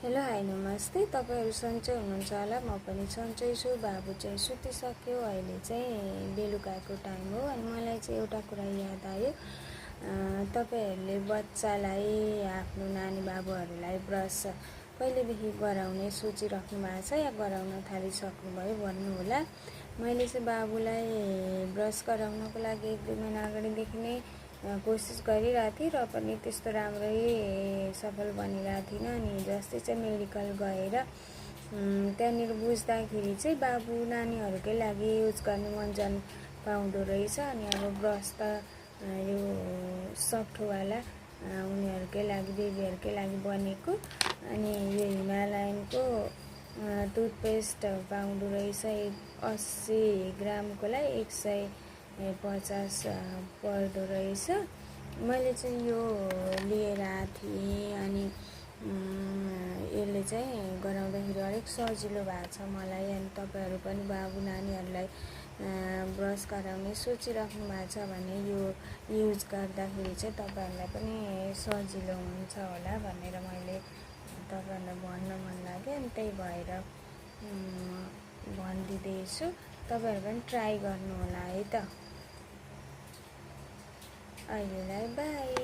Hello hi नमस्ते। तपाईहरु सन्चै हुनुहुन्छ होला। म पनि सन्चै छु। बाबु चाहिँ सुतिसक्यो। अहिले चाहिँ बेलुकाको टाइम हो अनि मलाई चाहिँ एउटा कुरा याद आयो। तपाईहरुले बच्चालाई आफ्नो नानी बाबुहरुलाई ब्रस कहिलेदेखि गराउने सोचिराख्नु भएको छ या गराउन थालिसक्नुभयो भन्नु होला। मैले चाहिँ बाबुलाई ब्रस गराउनको लागि 1-2 महिना अगाडिदेखि नै कोसिस गरिरहेको थिएँ र पनि त्यस्तो राम्रै सफल बनिरहेको थिइनँ। अनि जस्तै चाहिँ मेडिकल गएर त्यहाँनिर बुझ्दाखेरि चाहिँ बाबु नानीहरूकै लागि युज गर्ने मन्जन पाउँदो रहेछ। अनि अब ब्रस त यो सफ्टवाला उनीहरूकै लागि बेबीहरूकै लागि बनेको। अनि यो हिमालयनको टुथपेस्ट पाउँदो रहेछ 80 ग्रामकोलाई 150 पर्दो रहेछ। मैले चाहिँ यो लिएर आएको थिएँ अनि यसले चाहिँ गराउँदाखेरि अलिक सजिलो भएको छ मलाई। अनि तपाईहरु पनि बाबु नानीहरूलाई ब्रस गराउने सोचिराख्नु भएको छ भने यो युज गर्दाखेरि चाहिँ तपाईहरुलाई पनि सजिलो हुन्छ होला भनेर मैले तपाईहरुलाई भन्न मन लाग्यो। अनि त्यही भएर भनिदिँदैछु। तपाईहरु पनि ट्राई गर्नु होला है त। अहिलेलाई बाई।